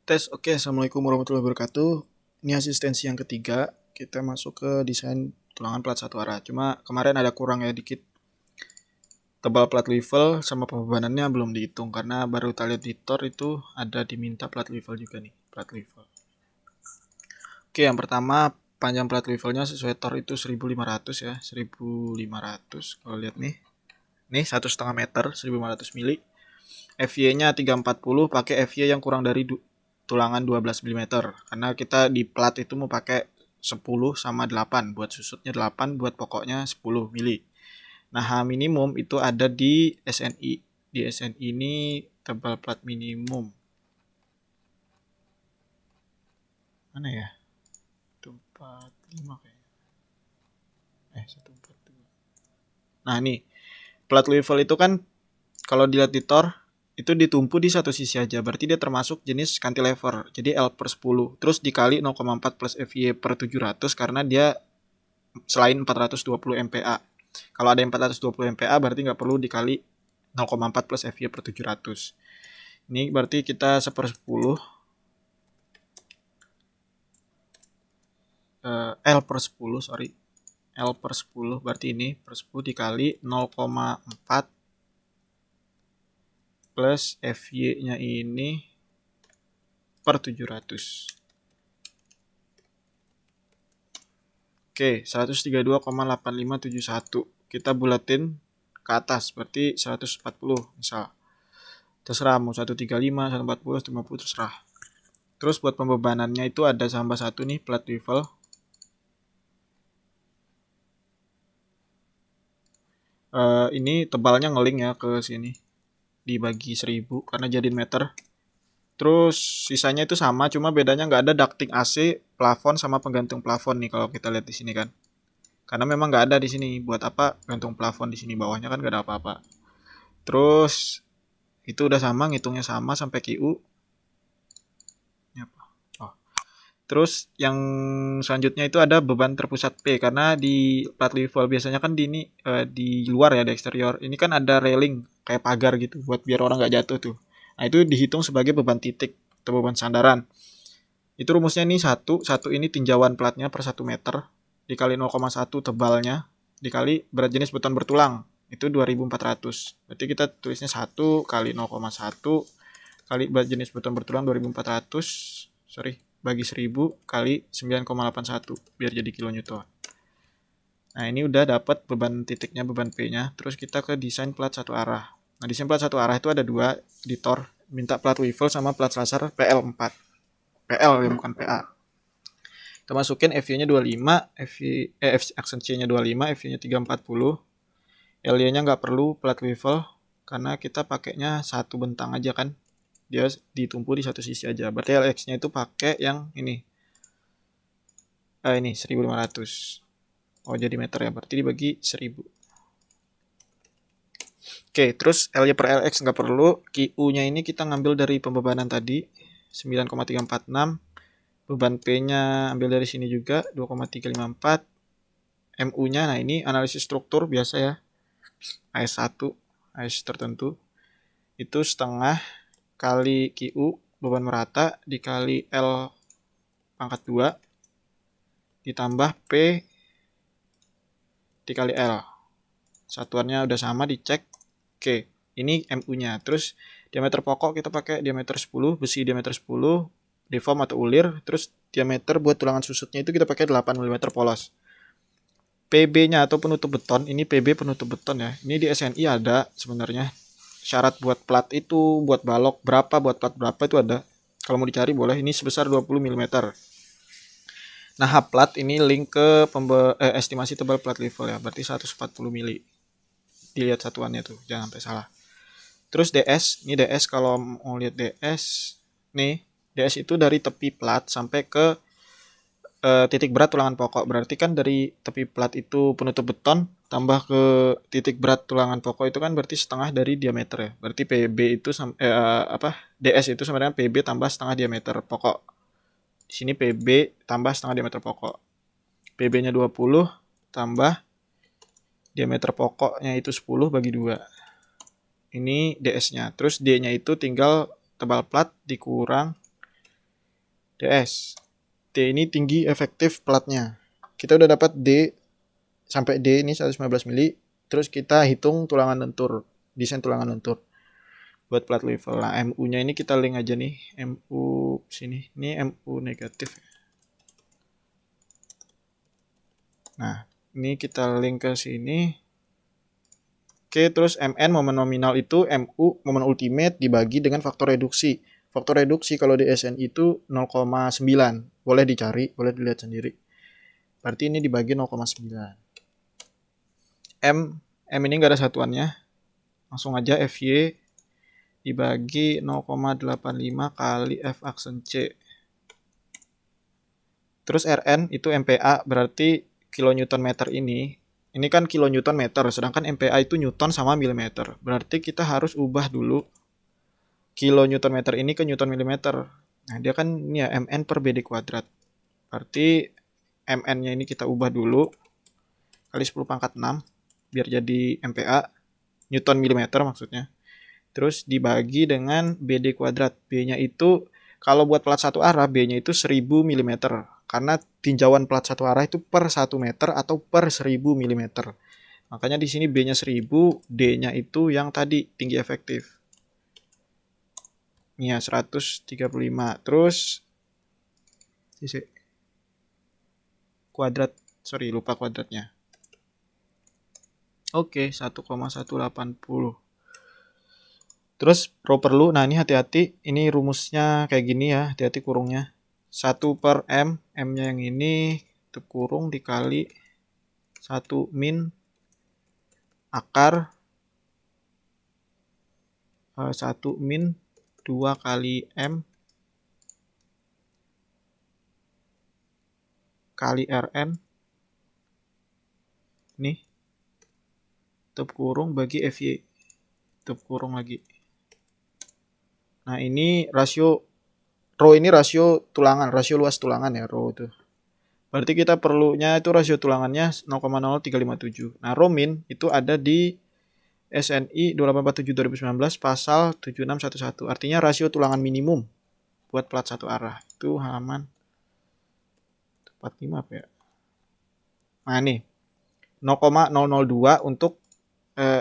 Tes, oke. Assalamualaikum warahmatullahi wabarakatuh. Ini asistensi yang ketiga. Kita masuk ke desain tulangan plat satu arah. Cuma kemarin ada kurang ya dikit. Tebal plat level sama pembebanannya belum dihitung karena baru kita lihat di TOR itu ada diminta plat level juga nih, plat level. Oke, yang pertama panjang plat levelnya sesuai TOR itu 1500 ya, 1500. Kalau lihat nih 1,5 meter, 1500 mili. FY-nya 340, pakai FY yang kurang dari tulangan 12 mm karena kita di plat itu mau pakai 10 sama 8, buat susutnya 8, buat pokoknya 10 mili. Nah, H minimum itu ada di SNI. Di SNI ini tebal plat minimum. Mana ya? 145 kayaknya. 142. Nah, nih. Plat level itu kan kalau dilihat di TOR itu ditumpu di satu sisi aja, berarti dia termasuk jenis cantilever, jadi L/10, terus dikali 0,4 plus FY per 700 karena dia selain 420 MPa. Kalau ada 420 MPa berarti nggak perlu dikali 0,4 plus FY per 700. Ini berarti kita 1/10 L/10, sorry. L/10 berarti ini per 10 dikali 0,4 plus FY-nya ini per 700. Oke, 132,8571. Kita bulatin ke atas, berarti 140 misal. Terserah, mau 135, 140, 150, terserah. Terus buat pembebanannya itu ada tambah satu nih, plat level. Ini tebalnya ngeling ya ke sini. Dibagi 1000 karena jadi meter. Terus sisanya itu sama, cuma bedanya nggak ada ducting AC, plafon sama penggantung plafon nih kalau kita lihat di sini kan. Karena memang nggak ada di sini. Buat apa gantung plafon di sini, bawahnya kan nggak ada apa-apa. Terus itu udah sama, ngitungnya sama sampai QU. Oh. Terus yang selanjutnya itu ada beban terpusat P, karena di plat level biasanya kan di luar ya, di eksterior. Ini kan ada railing kayak pagar gitu buat biar orang nggak jatuh tuh. Nah, itu dihitung sebagai beban titik atau beban sandaran. Itu rumusnya ini satu ini tinjauan platnya per 1 meter dikali 0,1 tebalnya dikali berat jenis beton bertulang. Itu 2400. Berarti kita tulisnya 1 kali 0,1 kali berat jenis beton bertulang 2400, bagi 1000 kali 9,81 biar jadi kilonewton. Nah, ini udah dapat beban titiknya, beban P-nya. Terus kita ke desain plat satu arah. Nah, desain plat satu arah itu ada dua di TOR, minta plat level sama plat laser PL4. PL ya, bukan PA. Kita masukin FY-nya 25, aksen C-nya 25, FY-nya 340. LY-nya nggak perlu plat level karena kita pakainya satu bentang aja kan. Dia ditumpu di satu sisi aja. Berarti LX-nya itu pakai yang ini. Ini 1500. Oh, jadi meter ya. Berarti dibagi 1000. Oke, terus LY per LX nggak perlu. QU-nya ini kita ngambil dari pembebanan tadi. 9,346. Beban P-nya ambil dari sini juga. 2,354. MU-nya, nah ini analisis struktur biasa ya. AS1. AS tertentu. Itu setengah kali QU beban merata dikali L pangkat 2 ditambah P dikali L. Satuannya udah sama, dicek. Oke, ini MU-nya. Terus diameter pokok kita pakai diameter 10, besi diameter 10, deform atau ulir. Terus diameter buat tulangan susutnya itu kita pakai 8 mm polos. PB-nya atau penutup beton, ini PB penutup beton ya. Ini di SNI ada sebenarnya. Syarat buat plat itu, buat balok berapa, buat plat berapa itu ada. Kalau mau dicari boleh, ini sebesar 20 mm. Nah, H-plat ini link ke estimasi tebal plat level ya, berarti 140 mili. Dilihat satuannya tuh, jangan sampai salah. Terus DS, ini DS kalau mau lihat DS, nih, DS itu dari tepi plat sampai ke titik berat tulangan pokok. Berarti kan dari tepi plat itu penutup beton tambah ke titik berat tulangan pokok itu kan berarti setengah dari diameter ya. Berarti PB itu DS itu sama dengan PB tambah setengah diameter pokok. Di sini PB tambah setengah diameter pokok. PB-nya 20 tambah diameter pokoknya itu 10 bagi 2. Ini DS-nya. Terus D-nya itu tinggal tebal plat dikurang DS. D ini tinggi efektif platnya. Kita udah dapat D sampai D ini 115 mili. Terus kita hitung tulangan lentur, desain tulangan lentur buat plat level. Nah, MU-nya ini kita link aja nih, MU sini. Ini MU negatif. Nah, ini kita link ke sini. Oke, terus MN momen nominal itu MU momen ultimate dibagi dengan faktor reduksi. Faktor reduksi kalau di SNI itu 0,9. Boleh dicari, boleh dilihat sendiri. Berarti ini dibagi 0,9. M ini nggak ada satuannya. Langsung aja FY dibagi 0,85 kali F aksen C. Terus Rn itu MPa, berarti kilonewton meter ini kan kilonewton meter, sedangkan MPa itu newton sama milimeter. Berarti kita harus ubah dulu kilonewton meter ini ke newton milimeter. Nah, dia kan ini ya Mn per BD kuadrat. Berarti Mn-nya ini kita ubah dulu kali 10 pangkat 6 biar jadi MPa, newton milimeter maksudnya. Terus dibagi dengan BD kuadrat. B-nya itu kalau buat plat satu arah, B-nya itu 1000 mm. Karena tinjauan plat satu arah itu per 1 meter atau per 1000 mm. Makanya di sini B-nya 1000, D-nya itu yang tadi tinggi efektif. Ini ya 135. Terus kuadrat, sorry lupa kuadratnya. Oke, 1,180. Terus rho perlu, nah ini hati-hati, ini rumusnya kayak gini ya, hati-hati kurungnya. 1 per M, M-nya yang ini, itu kurung dikali 1 min akar 1 min 2 kali M kali Rn. Nih, tutup kurung bagi FY. Tutup kurung lagi. Nah ini rasio rho ini rasio tulangan, rasio luas tulangan ya rho itu. Berarti kita perlunya itu rasio tulangannya 0,0357. Nah rho min itu ada di SNI 2847 2019 pasal 7611. Artinya rasio tulangan minimum buat plat satu arah. Itu halaman 45 apa ya? Nah nih 0,002 untuk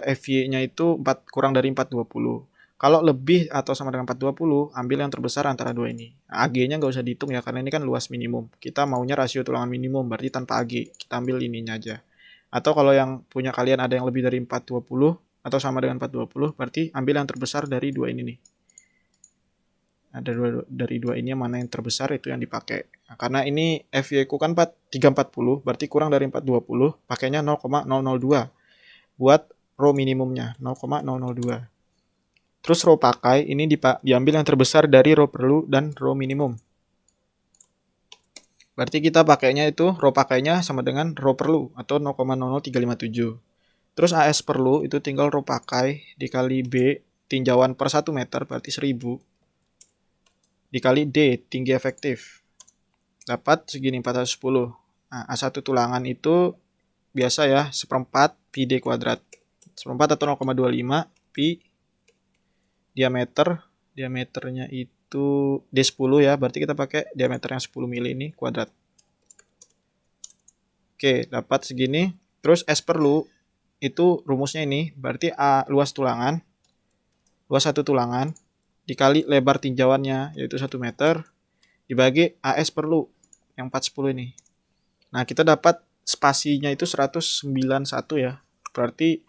FY-nya itu 4 kurang dari 420. Kalau lebih atau sama dengan 420, ambil yang terbesar antara dua ini. Nah, AG-nya nggak usah dihitung ya, karena ini kan luas minimum. Kita maunya rasio tulangan minimum, berarti tanpa AG. Kita ambil ininya aja. Atau kalau yang punya kalian ada yang lebih dari 420, atau sama dengan 420, berarti ambil yang terbesar dari dua ini nih. Ada dari dua ini yang mana yang terbesar itu yang dipakai. Nah, karena ini FY ku kan 340, berarti kurang dari 420, pakainya 0,002 buat rho minimumnya 0,002. Terus rho pakai ini diambil yang terbesar dari rho perlu dan rho minimum. Berarti kita pakainya itu rho pakainya sama dengan rho perlu atau 0,00357. Terus AS perlu itu tinggal rho pakai dikali B tinjauan per 1 meter berarti 1000 dikali D tinggi efektif. Dapat segini 410. Nah, A1 tulangan itu biasa ya, seperempat pi D kuadrat. Seperempat atau 0,25 pi diameternya itu D10 ya, berarti kita pakai diameter yang 10 mili ini kuadrat. Oke, dapat segini. Terus S perlu itu rumusnya ini, berarti A luas tulangan, luas satu tulangan dikali lebar tinjauannya yaitu 1 meter dibagi AS perlu yang 410 ini. Nah, kita dapat spasinya itu 191 ya. Berarti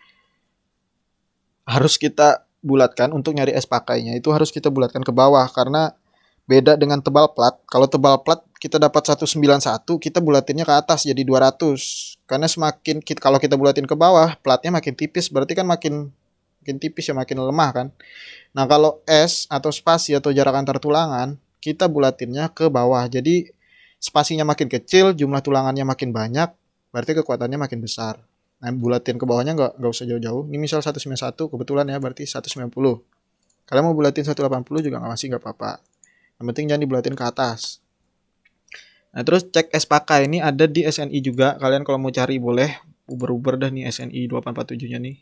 harus kita bulatkan untuk nyari S pakainya. Itu harus kita bulatkan ke bawah karena beda dengan tebal plat. Kalau tebal plat kita dapat 191, kita bulatinnya ke atas jadi 200. Karena semakin kalau kita bulatin ke bawah, platnya makin tipis, berarti kan makin tipis ya, makin lemah kan. Nah, kalau S atau spasi atau jarak antar tulangan, kita bulatinnya ke bawah. Jadi spasinya makin kecil, jumlah tulangannya makin banyak, berarti kekuatannya makin besar. Nah, bulatin ke bawahnya nggak usah jauh-jauh. Ini misal 191, kebetulan ya, berarti 190. Kalian mau bulatin 180 juga nggak apa-apa. Yang penting jangan dibulatin ke atas. Nah, terus cek S pakai ini ada di SNI juga. Kalian kalau mau cari boleh uber-uber dah nih SNI 2847-nya nih.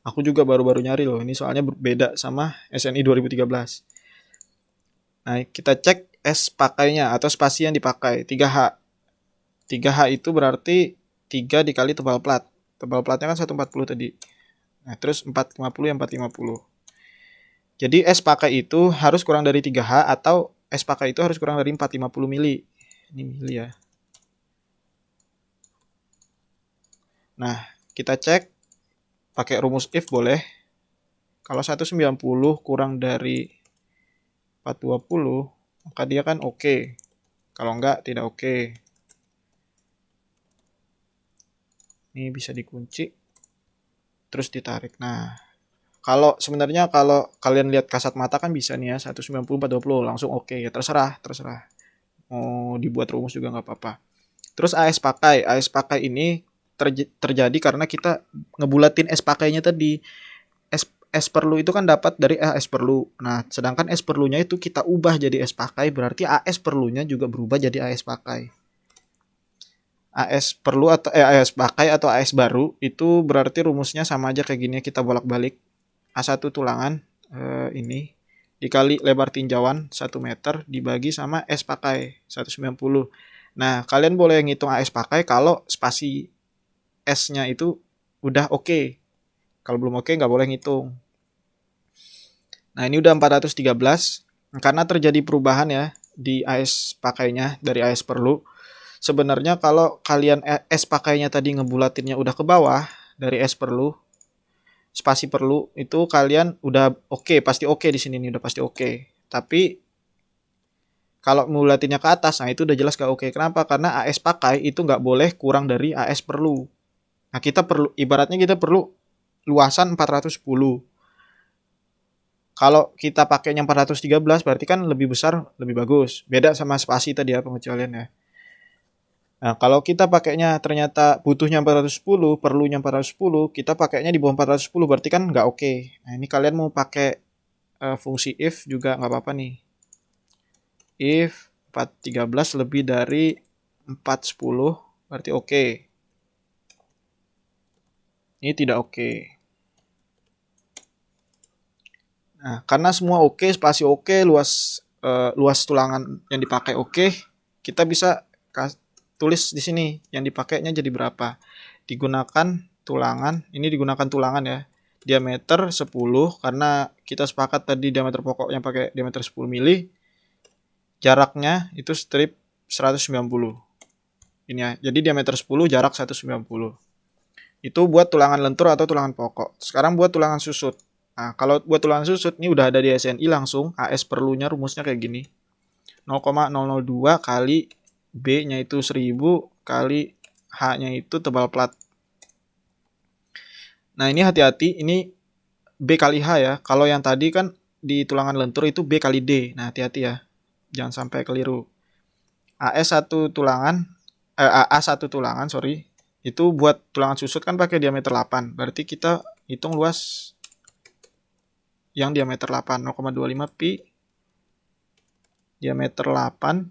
Aku juga baru-baru nyari loh. Ini soalnya berbeda sama SNI 2013. Nah, kita cek S pakainya atau spasi yang dipakai 3H. 3H itu berarti 3 dikali tebal plat. Tebal platnya kan 140 tadi. Nah, terus 450 yang 450. Jadi S pakai itu harus kurang dari 3H atau S pakai itu harus kurang dari 450 mili. Ini mili ya. Nah, kita cek pakai rumus if boleh. Kalau 190 kurang dari 420, maka dia kan oke. Kalau enggak, tidak oke. Ini bisa dikunci, terus ditarik. Nah, kalau sebenarnya kalau kalian lihat kasat mata kan bisa nih ya, 190 420 langsung oke ya, terserah. Mau dibuat rumus juga nggak apa-apa. Terus AS pakai ini terjadi karena kita ngebulatin S pakainya tadi. S perlu itu kan dapat dari AS perlu. Nah, sedangkan S perlunya itu kita ubah jadi S pakai, berarti AS perlunya juga berubah jadi AS pakai. AS perlu atau AS pakai atau AS baru itu berarti rumusnya sama aja kayak gini, kita bolak-balik. A1 tulangan ini dikali lebar tinjauan 1 meter dibagi sama S pakai 190. Nah, kalian boleh ngitung AS pakai kalau spasi S-nya itu udah oke. Kalau belum oke nggak boleh ngitung. Nah, ini udah 413. Karena terjadi perubahan ya di AS pakainya dari AS perlu. Sebenarnya kalau kalian S pakainya tadi ngebulatinnya udah ke bawah dari S perlu, spasi perlu, itu kalian udah oke, pasti oke di sini nih, udah pasti oke. Tapi kalau ngebulatinnya ke atas, nah itu udah jelas gak oke. Kenapa? Karena AS pakai itu nggak boleh kurang dari AS perlu. Nah, kita perlu, ibaratnya kita perlu luasan 410. Kalau kita pakainya 413 berarti kan lebih besar, lebih bagus. Beda sama spasi tadi ya pengecualiannya. Nah, kalau kita pakainya ternyata butuhnya 410, perlunya 410, kita pakainya di bawah 410 berarti kan nggak oke. Nah, ini kalian mau pakai fungsi if juga nggak apa-apa nih. If 413 lebih dari 410 berarti oke. Ini tidak oke. Nah, karena semua oke, spasi oke, luas tulangan yang dipakai oke, kita bisa tulis di sini yang dipakainya jadi berapa. Digunakan tulangan, ini digunakan tulangan ya. Diameter 10 karena kita sepakat tadi diameter pokoknya pakai diameter 10 mili. Jaraknya itu strip 190. Ini ya. Jadi diameter 10 jarak 190. Itu buat tulangan lentur atau tulangan pokok. Sekarang buat tulangan susut. Nah, kalau buat tulangan susut ini udah ada di SNI langsung. AS perlunya rumusnya kayak gini. 0,002 kali B-nya itu 1000 kali H-nya itu tebal plat. Nah, ini hati-hati, ini B kali H ya. Kalau yang tadi kan di tulangan lentur itu B kali D. Nah, hati-hati ya. Jangan sampai keliru. A1 tulangan, sorry. Itu buat tulangan susut kan pakai diameter 8. Berarti kita hitung luas yang diameter 8. 0,25 pi diameter 8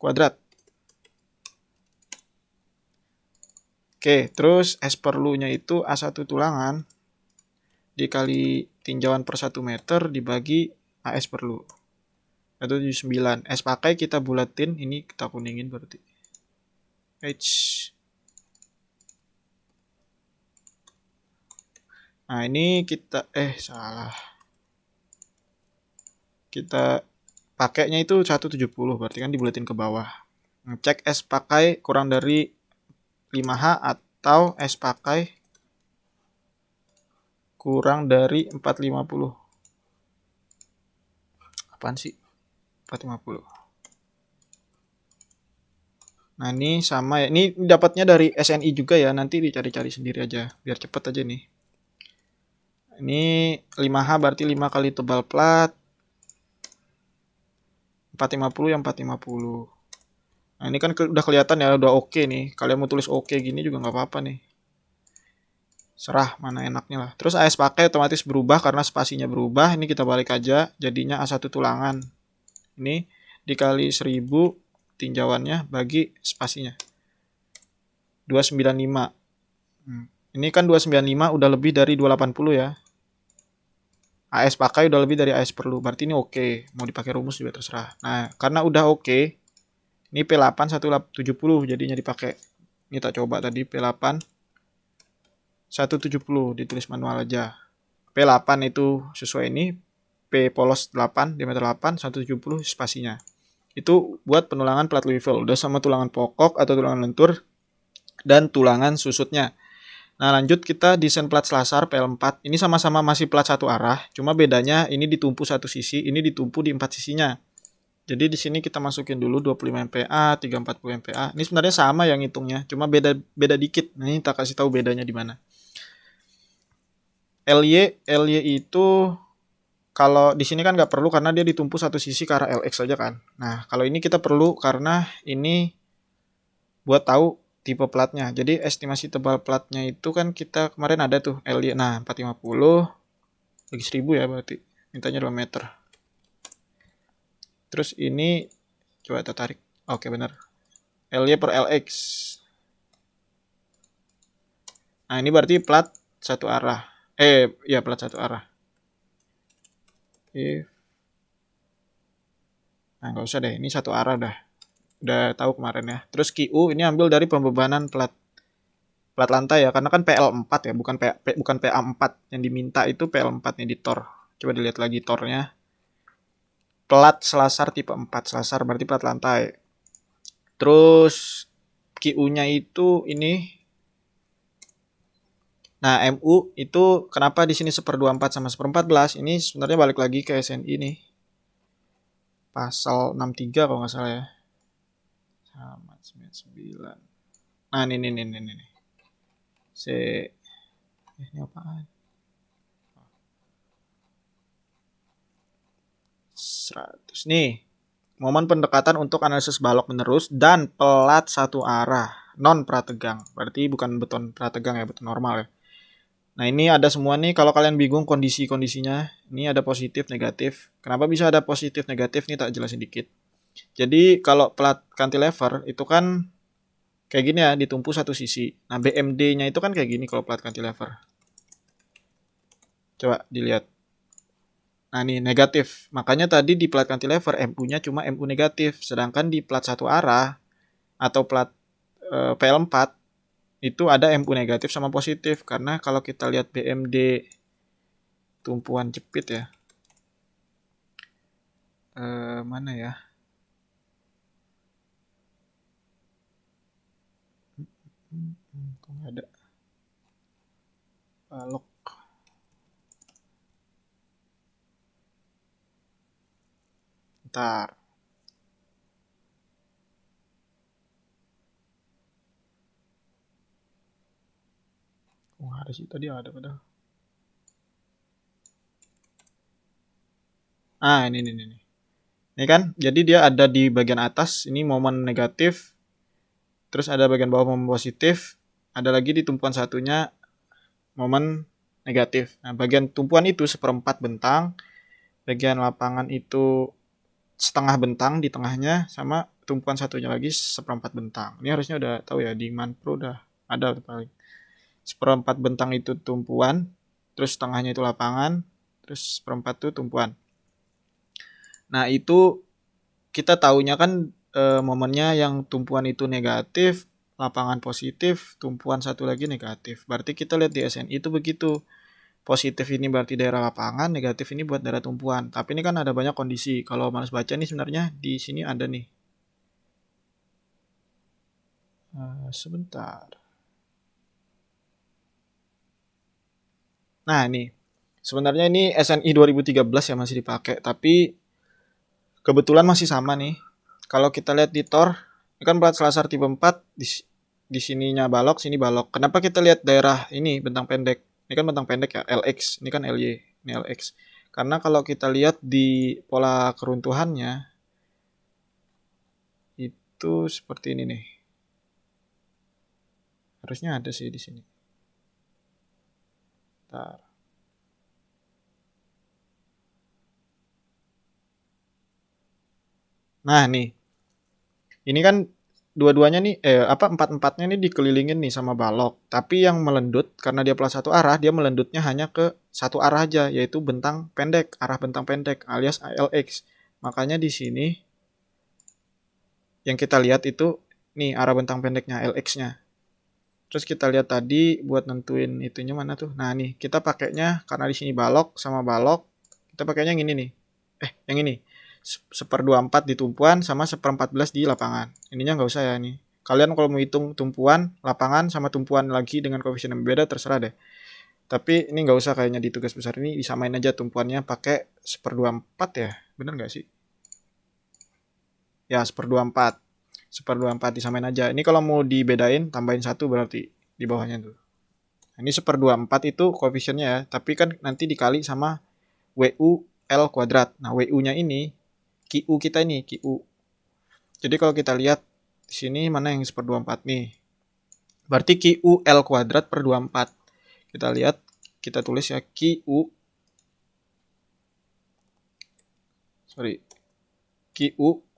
kuadrat. Oke, terus S perlunya itu A1 tulangan dikali tinjauan per 1 meter dibagi AS perlu. Itu 79. S pakai kita bulatin, ini kita kuningin berarti. H. Nah, ini kita salah. Kita pakainya itu 170, berarti kan dibulatin ke bawah. Cek S pakai kurang dari 5H atau S pakai kurang dari 450. Apaan sih? 450. Nah, ini sama ya. Ini dapatnya dari SNI juga ya. Nanti dicari-cari sendiri aja. Biar cepet aja nih. Ini 5H berarti 5 kali tebal plat. 450 yang 450. Nah, ini kan udah kelihatan ya, udah oke nih. Kalian mau tulis oke gini juga nggak apa-apa nih. Serah mana enaknya lah. Terus AS pakai otomatis berubah karena spasinya berubah. Ini kita balik aja, jadinya A1 tulangan. Ini dikali 1000 tinjauannya bagi spasinya. 295. Ini kan 295 udah lebih dari 280 ya. AS pakai udah lebih dari AS perlu. Berarti ini oke. Mau dipakai rumus juga terserah. Nah, karena udah oke, ini P8 170 jadinya dipakai. Ini tak coba tadi P8 170 ditulis manual aja. P8 itu sesuai ini, P polos 8, diameter 8, 170 spasinya. Itu buat penulangan plat level, udah sama tulangan pokok atau tulangan lentur dan tulangan susutnya. Nah, lanjut kita desain plat selasar PL4. Ini sama-sama masih plat satu arah, cuma bedanya ini ditumpu satu sisi, ini ditumpu di 4 sisinya. Jadi di sini kita masukin dulu 25 MPa, 340 MPa. Ini sebenarnya sama yang hitungnya, cuma beda dikit. Nah, ini tak kasih tahu bedanya di mana. LY itu kalau di sini kan nggak perlu karena dia ditumpu satu sisi ke arah LX saja kan. Nah, kalau ini kita perlu karena ini buat tahu tipe platnya. Jadi estimasi tebal platnya itu kan kita kemarin ada tuh LY. Nah, 450 bagi 1000 ya berarti. Mintanya 2 meter. Terus ini coba kita tarik. Oke, benar. LY per LX. Nah, ini berarti plat satu arah. Ya plat satu arah. Nah, nggak usah deh. Ini satu arah udah tahu kemarin ya. Terus QU ini ambil dari pembebanan plat lantai ya, karena kan PL4 ya, bukan PA4 yang diminta, itu PL4 nih di tor. Coba dilihat lagi tornya. Plat selasar tipe 4, selasar berarti plat lantai. Terus QU-nya itu ini. Nah, MU itu kenapa di sini 1/24 sama 1/14? Ini sebenarnya balik lagi ke SNI nih. Pasal 63 kalau nggak salah ya. Sama 99. Nah, ini. Ini apaan? 100. Nih, momen pendekatan untuk analisis balok menerus dan pelat satu arah non prategang. Berarti bukan beton prategang ya, beton normal ya. Nah, ini ada semua nih. Kalau kalian bingung kondisi-kondisinya, ini ada positif, negatif. Kenapa bisa ada positif, negatif? Nih tak jelasin dikit. Jadi kalau plat cantilever itu kan kayak gini ya, ditumpu satu sisi. Nah, BMD-nya itu kan kayak gini kalau plat cantilever. Coba dilihat. Nah, ini negatif. Makanya tadi di plat cantilever MU-nya cuma MU negatif. Sedangkan di plat satu arah atau plat PL4 itu ada MU negatif sama positif. Karena kalau kita lihat BMD tumpuan jepit ya. Mana ya? Kok nggak ada? Balok. Ntar. Oh, ada sih, tadi ada padahal. Ini. Ini kan, jadi dia ada di bagian atas, ini momen negatif, terus ada bagian bawah momen positif, ada lagi di tumpuan satunya momen negatif. Nah, bagian tumpuan itu 1/4 bentang, bagian lapangan itu setengah bentang di tengahnya, sama tumpuan satunya lagi 1/4 bentang. Ini harusnya udah tahu ya, di Manpro udah ada paling. 1/4 bentang itu tumpuan, terus setengahnya itu lapangan, terus 1/4 itu tumpuan. Nah, itu kita taunya kan momennya yang tumpuan itu negatif, lapangan positif, tumpuan satu lagi negatif. Berarti kita lihat di SNI itu begitu. Positif ini berarti daerah lapangan, negatif ini buat daerah tumpuan. Tapi ini kan ada banyak kondisi. Kalau malas baca nih sebenarnya di sini ada nih. Sebentar. Nah, ini. Sebenarnya ini SNI 2013 ya masih dipakai, tapi kebetulan masih sama nih. Kalau kita lihat di Tor, ini kan plat selasar tipe 4, di sininya balok, sini balok. Kenapa kita lihat daerah ini bentang pendek? Ini kan bentang pendek ya, LX. Ini kan LY, ini LX. Karena kalau kita lihat di pola keruntuhannya, itu seperti ini nih. Harusnya ada sih di sini. Bentar. Nah, nih. Ini kan dua-duanya nih empat-empatnya nih dikelilingin nih sama balok. Tapi yang melendut karena dia plat satu arah, dia melendutnya hanya ke satu arah aja, yaitu bentang pendek, arah bentang pendek alias ALX. Makanya di sini yang kita lihat itu nih arah bentang pendeknya LX-nya. Terus kita lihat tadi buat nentuin itunya mana tuh. Nah, nih kita pakainya karena di sini balok sama balok, kita pakainya yang ini nih. Yang ini. 1/24 di tumpuan sama 1/14 di lapangan. Ininya nggak usah ya nih. Kalian kalau mau hitung tumpuan, lapangan sama tumpuan lagi dengan koefisien yang beda terserah deh. Tapi ini nggak usah kayaknya di tugas besar ini disamain aja tumpuannya pakai 1/24 ya. Bener nggak sih? Ya, 1/24. 1/24 disamain aja. Ini kalau mau dibedain tambahin 1 berarti di bawahnya tuh. Ini 1/24 itu koefisiennya ya, tapi kan nanti dikali sama WU L kuadrat. Nah, WU-nya ini QU kita ini, QU. Jadi kalau kita lihat di sini mana yang 1/24 nih. Berarti QU L kuadrat per 24. Kita lihat, kita tulis ya QU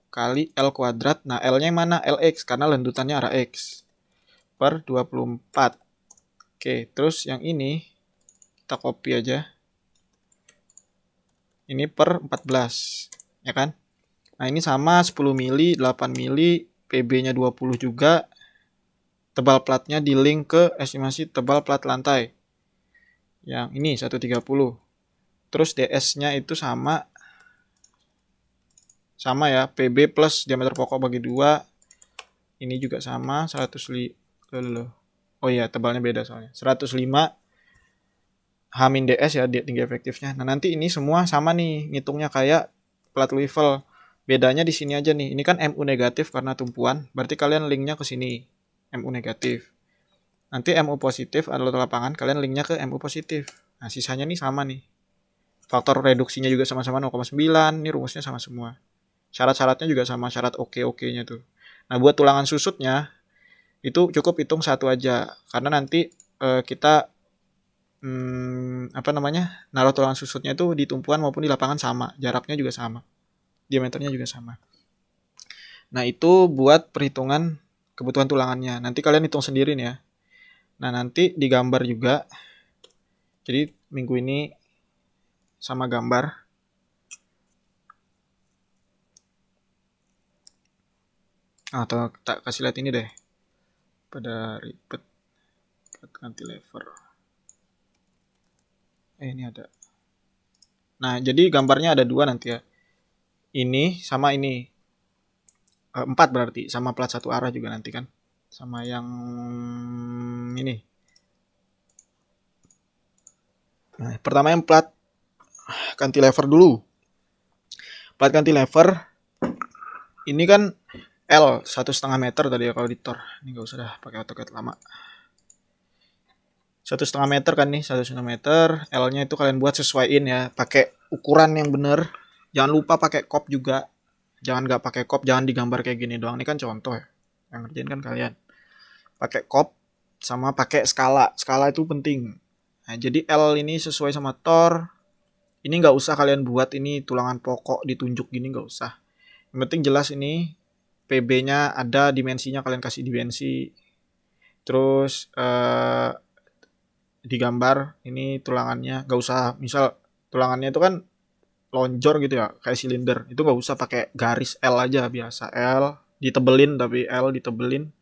kali L kuadrat. Nah, L-nya yang mana? LX, karena lendutannya arah X. Per 24. Oke, terus yang ini kita copy aja. Ini per 14, ya kan? Nah, ini sama 10 mili, 8 mili, PB-nya 20 juga. Tebal platnya di link ke estimasi tebal plat lantai. Yang ini 130. Terus DS-nya itu sama ya, PB plus diameter pokok bagi 2. Ini juga sama 105. Oh iya, tebalnya beda soalnya. 105 H-DS ya tinggi efektifnya. Nah, nanti ini semua sama nih ngitungnya kayak plat level. Bedanya di sini aja nih. Ini kan MU negatif karena tumpuan. Berarti kalian linknya ke sini. MU negatif. Nanti MU positif adalah lapangan. Kalian linknya ke MU positif. Nah, sisanya nih sama nih. Faktor reduksinya juga sama-sama 0,9. Ini rumusnya sama semua. Syarat-syaratnya juga sama. Syarat oke-nya tuh. Nah, buat tulangan susutnya itu cukup hitung satu aja. Karena nanti kita naruh tulangan susutnya itu di tumpuan maupun di lapangan sama, jaraknya juga sama, diameternya juga sama. Nah, itu buat perhitungan kebutuhan tulangannya. Nanti kalian hitung sendiri nih ya. Nah, nanti digambar juga. Jadi minggu ini sama gambar. Atau tak kasih lihat ini deh. Pada ribet cantilever. Ini ada. Nah, jadi gambarnya ada 2 nanti ya. Ini sama ini. 4 berarti. Sama plat satu arah juga nanti kan. Sama yang ini. Nah, pertama yang plat cantilever dulu. Plat cantilever ini kan L 1,5 meter tadi ya kalau di tor. Ini gak usah dah pakai AutoCAD lama. 1,5 meter kan nih, 1,5 meter. L-nya itu kalian buat sesuaiin ya, pakai ukuran yang bener. Jangan lupa pakai kop juga. Jangan nggak pakai kop, jangan digambar kayak gini doang. Ini kan contoh ya. Yang ngerjain kan kalian. Pakai kop sama pakai skala. Skala itu penting. Nah, jadi L ini sesuai sama tor. Ini nggak usah kalian buat ini tulangan pokok ditunjuk gini, nggak usah. Yang penting jelas ini PB-nya ada, dimensinya kalian kasih dimensi. Terus digambar ini tulangannya, nggak usah misal tulangannya itu kan lonjor gitu ya kayak silinder, itu nggak usah pakai garis L aja, biasa L ditebelin, tapi L ditebelin,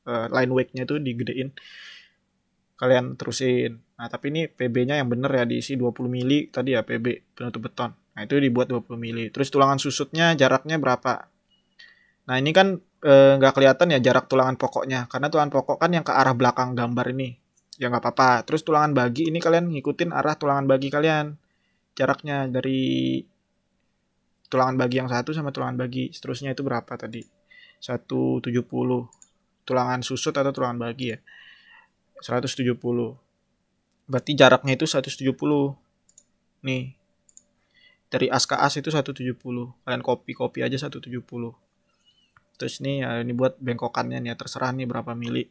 line weight-nya itu digedein, kalian terusin. Nah, tapi ini PB-nya yang bener ya, diisi 20 mili tadi ya, PB penutup beton. Nah, itu dibuat 20 mili. Terus tulangan susutnya jaraknya berapa? Nah, ini kan nggak kelihatan ya jarak tulangan pokoknya, karena tulangan pokok kan yang ke arah belakang gambar ini. Ya nggak apa-apa. Terus tulangan bagi ini kalian ngikutin arah tulangan bagi kalian. Jaraknya dari tulangan bagi yang satu sama tulangan bagi seterusnya itu berapa tadi? 170. Tulangan susut atau tulangan bagi ya. 170. Berarti jaraknya itu 170. Nih. Dari as ke as itu 170. Kalian copy aja 170. Terus nih ya, ini buat bengkokannya nih ya, terserah nih berapa mili.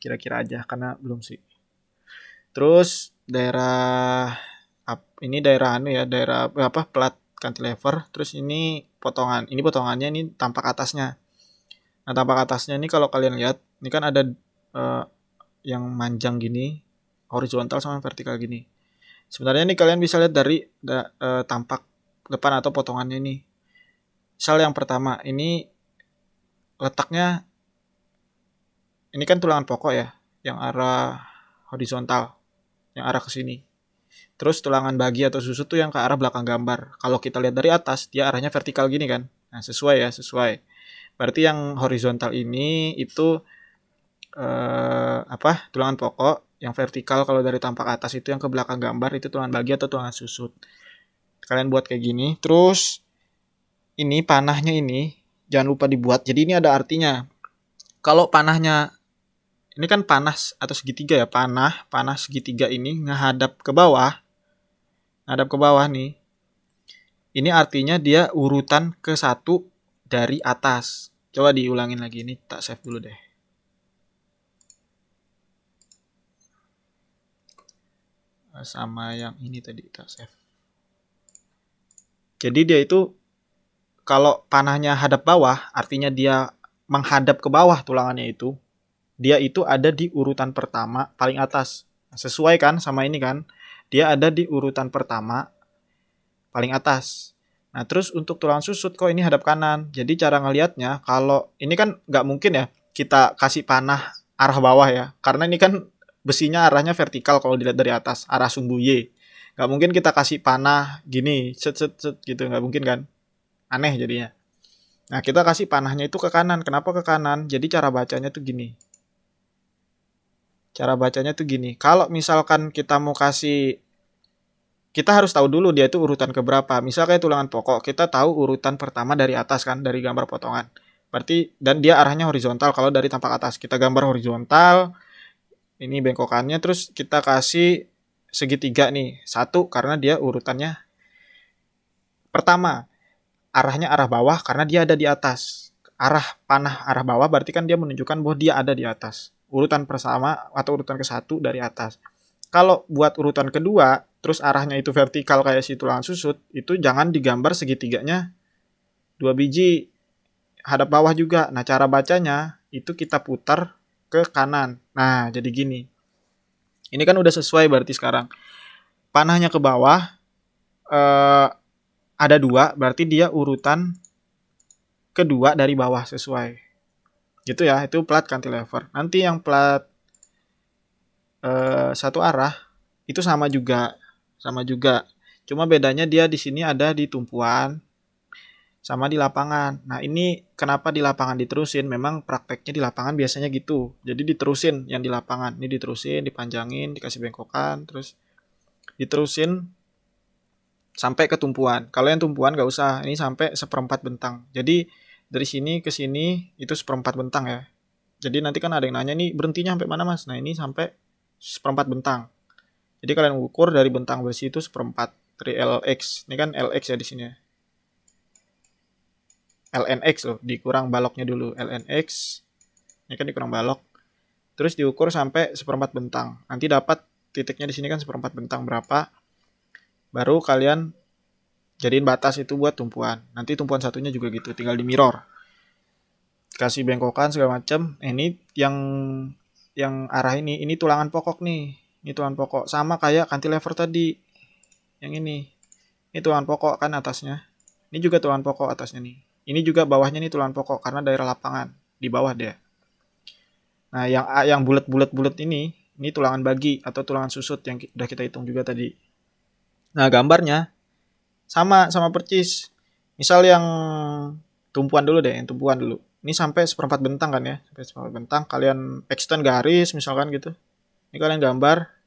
Kira-kira aja karena belum sih. Terus daerah ini daerah daerah plat cantilever. Terus ini potongan. Ini potongannya ini tampak atasnya. Nah, tampak atasnya ini kalau kalian lihat, ini kan ada yang manjang gini, horizontal sama vertikal gini. Sebenarnya ini kalian bisa lihat dari tampak depan atau potongannya ini. Misal yang pertama, ini letaknya, ini kan tulangan pokok ya, yang arah horizontal, yang arah ke sini. Terus tulangan bagi atau susut tuh yang ke arah belakang gambar. Kalau kita lihat dari atas, dia arahnya vertikal gini kan. Nah, sesuai ya, sesuai. Berarti yang horizontal ini itu tulangan pokok, yang vertikal kalau dari tampak atas itu yang ke belakang gambar itu tulangan bagi atau tulangan susut. Kalian buat kayak gini. Terus ini panahnya ini jangan lupa dibuat. Jadi ini ada artinya. Kalau panahnya ini kan panas atau segitiga ya, panah segitiga ini menghadap ke bawah nih. Ini artinya dia urutan ke satu dari atas. Coba diulangin lagi, ini tak save dulu deh. Sama yang ini tadi tak save. Jadi dia itu kalau panahnya hadap bawah, artinya dia menghadap ke bawah tulangannya itu. Dia itu ada di urutan pertama paling atas. Sesuai kan sama ini kan? Dia ada di urutan pertama paling atas. Nah, terus untuk tulang susut kok ini hadap kanan. Jadi cara ngelihatnya, kalau ini kan nggak mungkin ya kita kasih panah arah bawah ya. Karena ini kan besinya arahnya vertikal kalau dilihat dari atas, arah sumbu Y. Nggak mungkin kita kasih panah gini, set set set gitu, nggak mungkin kan. Aneh jadinya. Nah, kita kasih panahnya itu ke kanan. Kenapa ke kanan? Jadi cara bacanya tuh gini. Cara bacanya tuh gini. Kalau misalkan kita mau kasih, kita harus tahu dulu dia itu urutan keberapa. Misal kayak tulangan pokok, kita tahu urutan pertama dari atas kan, dari gambar potongan. Berarti, dan dia arahnya horizontal kalau dari tampak atas. Kita gambar horizontal, ini bengkokannya, terus kita kasih segitiga nih. Satu, karena dia urutannya pertama. Arahnya arah bawah karena dia ada di atas. Arah panah arah bawah berarti kan dia menunjukkan bahwa dia ada di atas. Urutan pertama atau urutan ke satu dari atas. Kalau buat urutan kedua, terus arahnya itu vertikal kayak si tulang susut, itu jangan digambar segitiganya 2 biji, hadap bawah juga. Nah, cara bacanya itu kita putar ke kanan. Nah, jadi gini. Ini kan udah sesuai berarti sekarang. Panahnya ke bawah, ada 2, berarti dia urutan kedua dari bawah sesuai. Gitu ya, itu plat cantilever. Nanti yang plat satu arah itu sama juga. Cuma bedanya dia di sini ada di tumpuan sama di lapangan. Nah, ini kenapa di lapangan diterusin? Memang prakteknya di lapangan biasanya gitu. Jadi diterusin yang di lapangan. Ini diterusin, dipanjangin, dikasih bengkokan, terus diterusin sampai ke tumpuan. Kalau yang tumpuan nggak usah, ini sampai seperempat bentang. Jadi dari sini ke sini itu seperempat bentang ya. Jadi nanti kan ada yang nanya nih berhentinya sampai mana mas? Nah ini sampai seperempat bentang. Jadi kalian ukur dari bentang besi itu seperempat dari LX. Ini kan LX ya di sini ya. LNX loh, dikurang baloknya dulu. LNX. Ini kan dikurang balok. Terus diukur sampai seperempat bentang. Nanti dapat titiknya di sini kan seperempat bentang berapa. Baru kalian jadiin batas itu buat tumpuan. Nanti tumpuan satunya juga gitu, tinggal di mirror. Kasih bengkokan segala macam. Ini yang arah ini tulangan pokok nih. Ini tulangan pokok sama kayak cantilever tadi. Yang ini. Ini tulangan pokok kan atasnya. Ini juga tulangan pokok atasnya nih. Ini juga bawahnya nih tulangan pokok karena daerah lapangan di bawah dia. Nah, yang bulat-bulat ini tulangan bagi atau tulangan susut yang udah kita hitung juga tadi. Nah, gambarnya sama percis. Misal yang tumpuan dulu deh, yang tumpuan dulu. Ini sampai seperempat bentang kan ya, sampai seperempat bentang. Kalian extend garis misalkan gitu. Ini kalian gambar.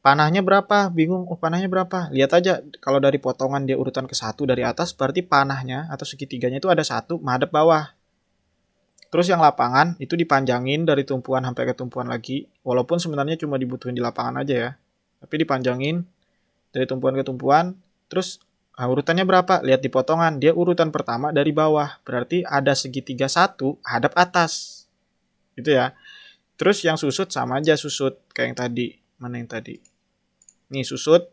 Panahnya berapa? Bingung, oh panahnya berapa? Lihat aja, kalau dari potongan dia urutan ke satu dari atas, berarti panahnya atau segitiganya itu ada satu menghadap bawah. Terus yang lapangan itu dipanjangin dari tumpuan sampai ke tumpuan lagi. Walaupun sebenarnya cuma dibutuhin di lapangan aja ya. Tapi dipanjangin dari tumpuan ke tumpuan. Terus urutannya berapa? Lihat di potongan. Dia urutan pertama dari bawah. Berarti ada segitiga satu hadap atas. Gitu ya. Terus yang susut sama aja susut. Kayak yang tadi. Mana yang tadi? Nih susut.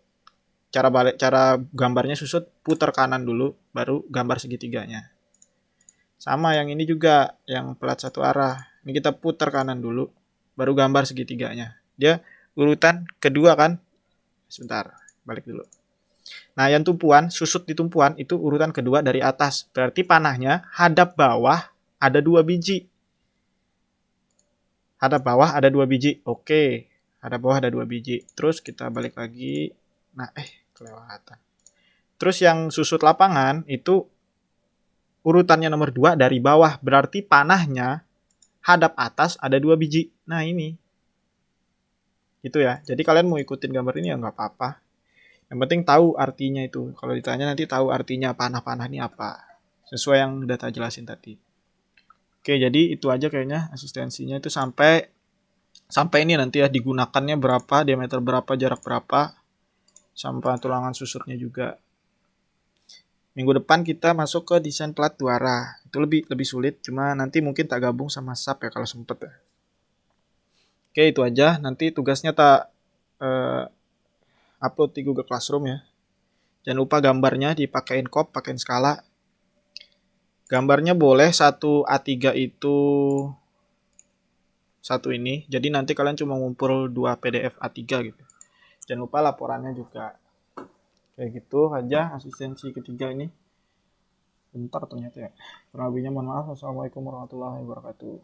Cara gambarnya susut. Putar kanan dulu. Baru gambar segitiganya. Sama yang ini juga, yang plat satu arah. Ini kita putar kanan dulu, baru gambar segitiganya. Dia urutan kedua kan? Sebentar, balik dulu. Nah, yang tumpuan, susut di tumpuan itu urutan kedua dari atas. Berarti panahnya hadap bawah ada 2 biji. Hadap bawah ada 2 biji. Oke, hadap bawah ada 2 biji. Terus kita balik lagi. Nah, kelewatan. Terus yang susut lapangan itu urutannya nomor 2 dari bawah, berarti panahnya hadap atas ada 2 biji. Nah ini, gitu ya. Jadi kalian mau ikutin gambar ini ya nggak apa-apa. Yang penting tahu artinya itu. Kalau ditanya nanti tahu artinya panah-panah ini apa. Sesuai yang udah tak jelasin tadi. Oke, jadi itu aja kayaknya asistensinya itu sampai ini nanti ya digunakannya berapa, diameter berapa, jarak berapa, sampai tulangan susutnya juga. Minggu depan kita masuk ke desain plat 2 arah. Itu lebih sulit, cuma nanti mungkin tak gabung sama SAP ya kalau sempet ya. Oke, itu aja. Nanti tugasnya tak upload di Google Classroom ya. Jangan lupa gambarnya dipakein crop, pakein skala. Gambarnya boleh 1 A3 itu satu ini. Jadi nanti kalian cuma ngumpul 2 PDF A3 gitu. Jangan lupa laporannya juga. Kayak gitu aja asistensi ketiga ini. Bentar ternyata ya. Kurang lebihnya mohon maaf. Wassalamualaikum warahmatullahi wabarakatuh.